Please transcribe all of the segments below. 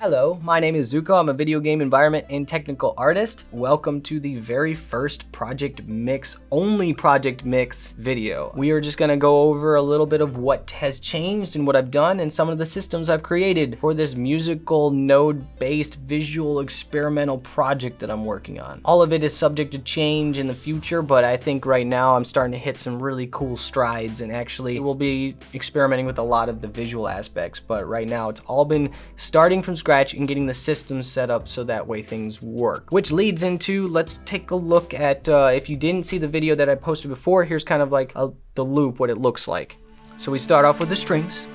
Hello, my name is Zuko. I'm a video game environment and technical artist. Welcome to the very first Project Mix, only Project Mix video. We are just gonna go over a little bit of what has changed and what I've done and some of the systems I've created for this musical node-based visual experimental project that I'm working on. All of it is subject to change in the future, but I think right now I'm starting to hit some really cool strides, and actually we'll be experimenting with a lot of the visual aspects, but right now it's all been starting from scratch and getting the system set up so that way things work. Which leads into, let's take a look at, if you didn't see the video that I posted before, here's kind of like the loop, what it looks like. So we start off with the strings.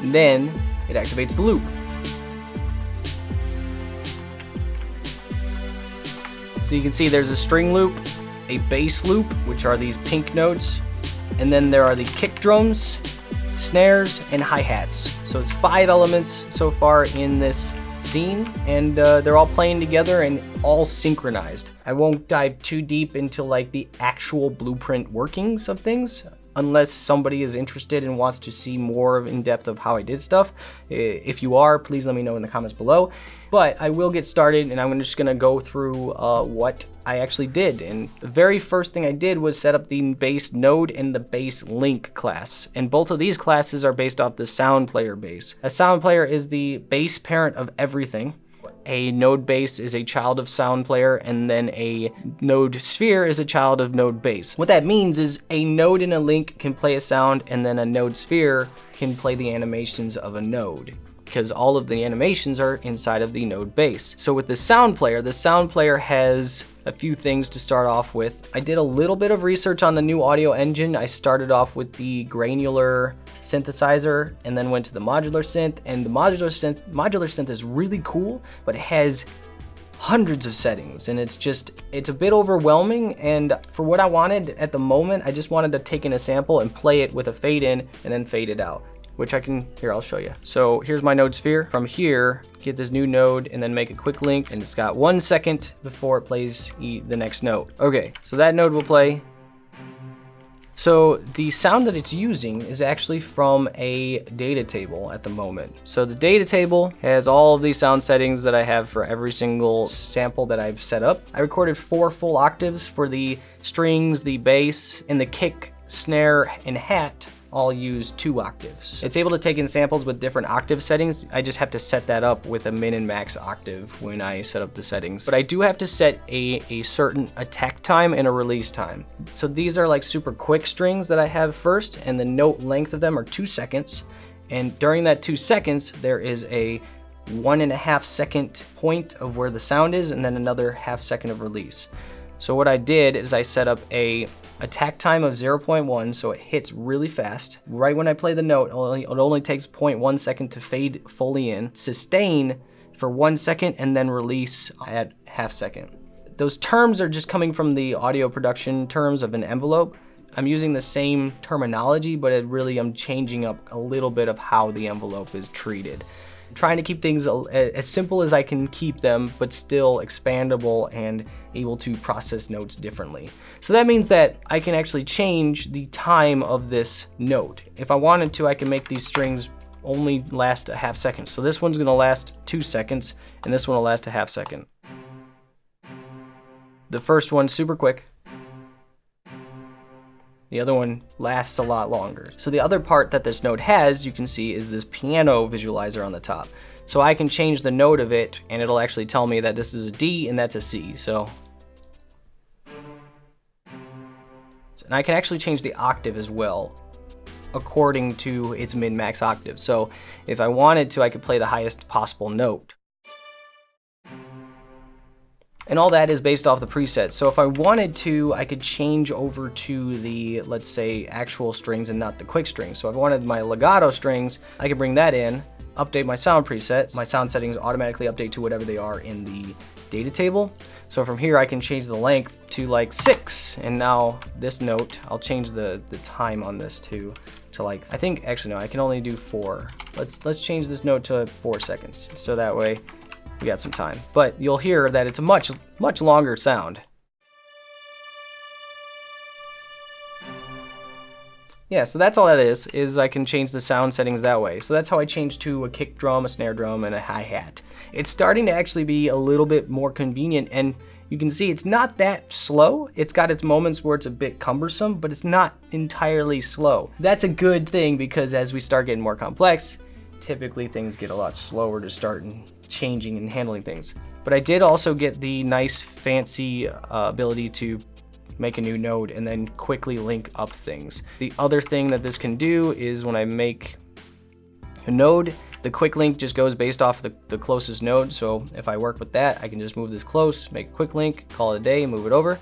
And then it activates the loop. So you can see there's a string loop, a bass loop, which are these pink notes, and then there are the kick drums, snares, and hi-hats. So it's 5 elements so far in this scene, and they're all playing together and all synchronized. I won't dive too deep into like the actual blueprint workings of things, unless somebody is interested and wants to see more in depth of how I did stuff. If you are, please let me know in the comments below. But I will get started, and I'm just gonna go through what I actually did. And the very first thing I did was set up the bass node and the bass link class. And both of these classes are based off the sound player base. A sound player is the base parent of everything. A node bass is a child of sound player, and then a node sphere is a child of node bass. What that means is a node and a link can play a sound, and then a node sphere can play the animations of a node, because all of the animations are inside of the node bass. So with the sound player has a few things to start off with. I did a little bit of research on the new audio engine. I started off with the granular synthesizer and then went to the modular synth, and the modular synth is really cool, but it has hundreds of settings, and it's a bit overwhelming. And for what I wanted at the moment, I just wanted to take in a sample and play it with a fade in and then fade it out, which I'll show you. So here's my node sphere. From here, get this new node and then make a quick link, and it's got 1 second before it plays the next note. Okay, so that node will play. So the sound that it's using is actually from a data table at the moment. So the data table has all of these sound settings that I have for every single sample that I've set up. I recorded 4 full octaves for the strings, the bass, and the kick, snare, and hat all use 2 octaves. It's able to take in samples with different octave settings. I just have to set that up with a min and max octave when I set up the settings. But I do have to set a certain attack time and a release time. So these are like super quick strings that I have first, and the note length of them are 2 seconds. And during that 2 seconds, there is a 1.5 second point of where the sound is, and then another 1/2 second of release. So what I did is I set up a attack time of 0.1, so it hits really fast. Right when I play the note, it only takes 0.1 second to fade fully in, sustain for 1 second, and then release at 1/2 second. Those terms are just coming from the audio production terms of an envelope. I'm using the same terminology, but I'm changing up a little bit of how the envelope is treated. Trying to keep things as simple as I can keep them, but still expandable and able to process notes differently. So that means that I can actually change the time of this note. If I wanted to, I can make these strings only last a 1/2 second. So this one's gonna last 2 seconds, and this one will last a 1/2 second. The first one's super quick. The other one lasts a lot longer. So the other part that this node has, you can see, is this piano visualizer on the top. So I can change the note of it, and it'll actually tell me that this is a D and that's a C. And I can actually change the octave as well, according to its min-max octave. So if I wanted to, I could play the highest possible note. And all that is based off the presets. So if I wanted to, I could change over to the, let's say, actual strings and not the quick strings. So if I wanted my legato strings, I could bring that in, update my sound presets. My sound settings automatically update to whatever they are in the data table. So from here, I can change the length to like 6. And now this note, I'll change the time on this to like, I think, actually no, I can only do 4. Let's change this note to 4 seconds. So that way, we got some time. But you'll hear that it's a much longer sound. Yeah, so that's all that is I can change the sound settings that way. So that's how I changed to a kick drum, a snare drum, and a hi-hat. It's starting to actually be a little bit more convenient, and you can see it's not that slow. It's got its moments where it's a bit cumbersome, but it's not entirely slow. That's a good thing, because as we start getting more complex, typically things get a lot slower to start and changing and handling things. But I did also get the nice fancy ability to make a new node and then quickly link up things. The other thing that this can do is when I make a node, the quick link just goes based off the closest node. So if I work with that, I can just move this close, make a quick link, call it a day, move it over.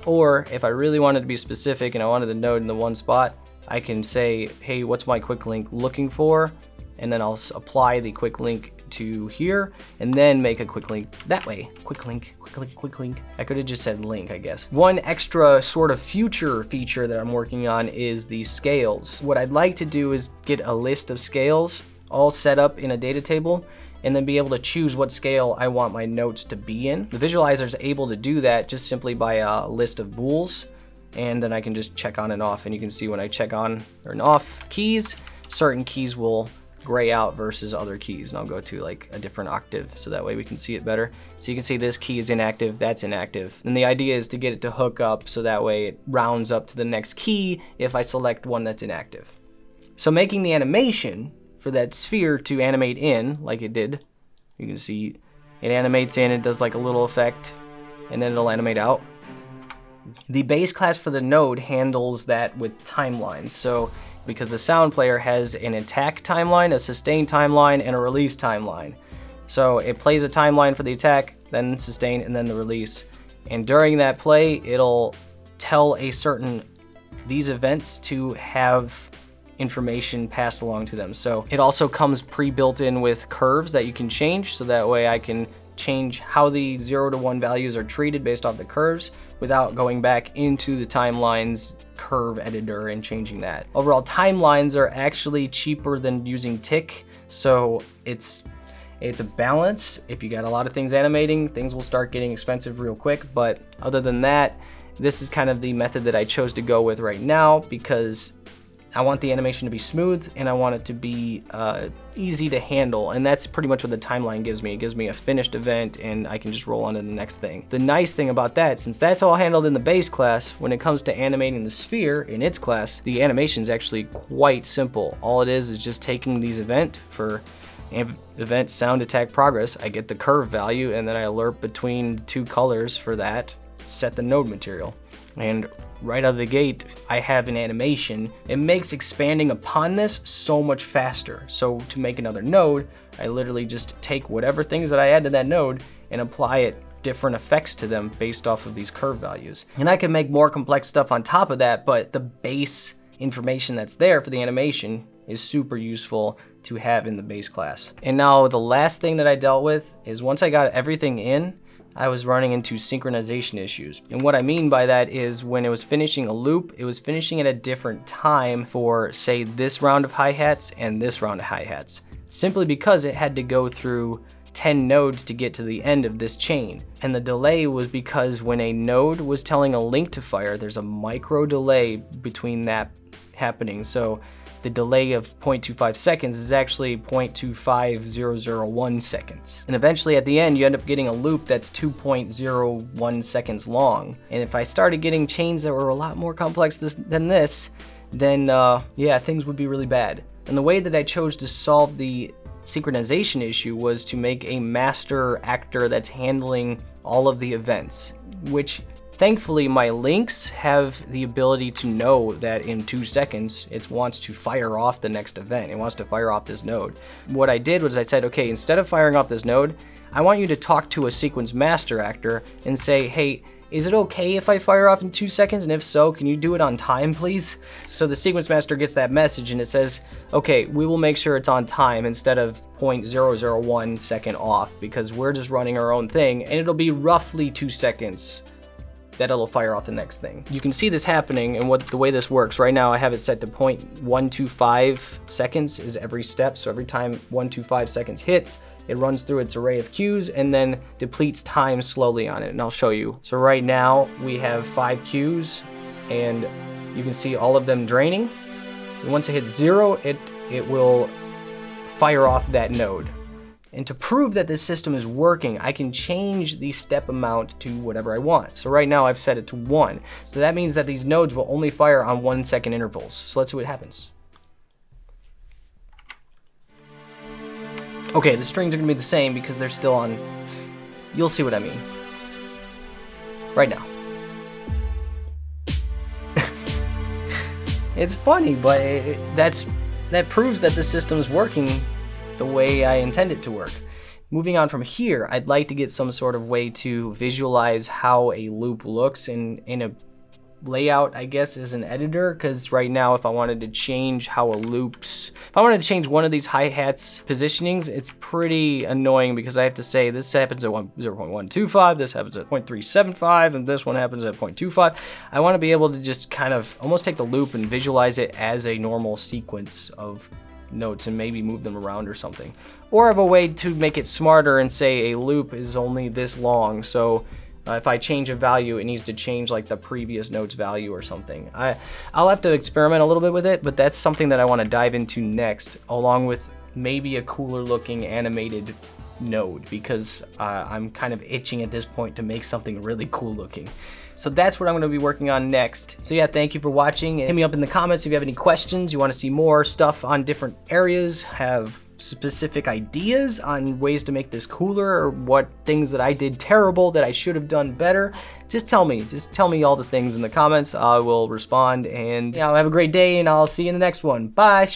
Or if I really wanted to be specific and I wanted the node in the one spot, I can say, hey, what's my quick link looking for? And then I'll apply the quick link to here and then make a quick link that way. Quick link, quick link, quick link. I could have just said link, I guess. One extra sort of future feature that I'm working on is the scales. What I'd like to do is get a list of scales all set up in a data table and then be able to choose what scale I want my notes to be in. The visualizer is able to do that just simply by a list of bools, and then I can just check on and off, and you can see when I check on or off keys, certain keys will gray out versus other keys, and I'll go to like a different octave so that way we can see it better. So you can see this key is inactive, that's inactive. And the idea is to get it to hook up so that way it rounds up to the next key if I select one that's inactive. So making the animation for that sphere to animate in, like it did, you can see it animates in, it does like a little effect, and then it'll animate out. The base class for the node handles that with timelines. So because the sound player has an attack timeline, a sustain timeline, and a release timeline. So it plays a timeline for the attack, then sustain, and then the release. And during that play, it'll tell these events to have information passed along to them. So it also comes pre-built in with curves that you can change, so that way I can change how the 0 to 1 values are treated based off the curves without going back into the timeline's curve editor and changing that. Overall, timelines are actually cheaper than using tick, so it's a balance. If you got a lot of things animating, things will start getting expensive real quick, but other than that, this is kind of the method that I chose to go with right now because I want the animation to be smooth and I want it to be easy to handle, and that's pretty much what the timeline gives me. It gives me a finished event and I can just roll on to the next thing. The nice thing about that, since that's all handled in the base class, when it comes to animating the sphere in its class, the animation is actually quite simple. All it is just taking these event for event sound attack progress. I get the curve value and then I alert between the two colors for that, set the node material, and right out of the gate, I have an animation. It makes expanding upon this so much faster. So to make another node, I literally just take whatever things that I add to that node and apply it different effects to them based off of these curve values. And I can make more complex stuff on top of that, but the base information that's there for the animation is super useful to have in the base class. And now the last thing that I dealt with is once I got everything in, I was running into synchronization issues. And what I mean by that is when it was finishing a loop, it was finishing at a different time for, say, this round of hi-hats and this round of hi-hats, simply because it had to go through 10 nodes to get to the end of this chain. And the delay was because when a node was telling a link to fire, there's a micro delay between that happening. So the delay of 0.25 seconds is actually 0.25001 seconds. And eventually at the end, you end up getting a loop that's 2.01 seconds long. And if I started getting chains that were a lot more complex than this, then yeah, things would be really bad. And the way that I chose to solve the synchronization issue was to make a master actor that's handling all of the events, which thankfully my links have the ability to know that in 2 seconds it wants to fire off the next event. It wants to fire off this node. What I did was I said, okay, instead of firing off this node, I want you to talk to a sequence master actor and say, hey, is it okay if I fire off in 2 seconds? And if so, can you do it on time, please? So the sequence master gets that message and it says, okay, we will make sure it's on time instead of 0.001 second off, because we're just running our own thing and it'll be roughly 2 seconds that it'll fire off the next thing. You can see this happening, and the way this works. Right now I have it set to 0.125 seconds is every step. So every time 125 seconds hits, it runs through its array of cues and then depletes time slowly on it, and I'll show you. So right now we have 5 cues and you can see all of them draining. And once it hits 0, it will fire off that node. And to prove that this system is working, I can change the step amount to whatever I want. So right now I've set it to 1. So that means that these nodes will only fire on 1 second intervals. So let's see what happens. Okay, the strings are gonna be the same because they're still on. You'll see what I mean. Right now. It's funny, but that proves that the system's working the way I intend it to work. Moving on from here, I'd like to get some sort of way to visualize how a loop looks in a layout, I guess, as an editor, because right now if I wanted to change how if I wanted to change one of these hi-hats positionings, it's pretty annoying because I have to say this happens at 0.125, this happens at 0.375, and this one happens at 0.25. I want to be able to just kind of almost take the loop and visualize it as a normal sequence of notes and maybe move them around or something. Or have a way to make it smarter and say a loop is only this long, so if I change a value, it needs to change like the previous note's value or something. I'll have to experiment a little bit with it, but that's something that I want to dive into next, along with maybe a cooler looking animated node, because I'm kind of itching at this point to make something really cool looking. So that's what I'm going to be working on next. So yeah, thank you for watching. Hit me up in the comments if you have any questions, you want to see more stuff on different areas, have specific ideas on ways to make this cooler, or what things that I did terrible that I should have done better. Just tell me all the things in the comments. I will respond, and have a great day, and I'll see you in the next one. Bye.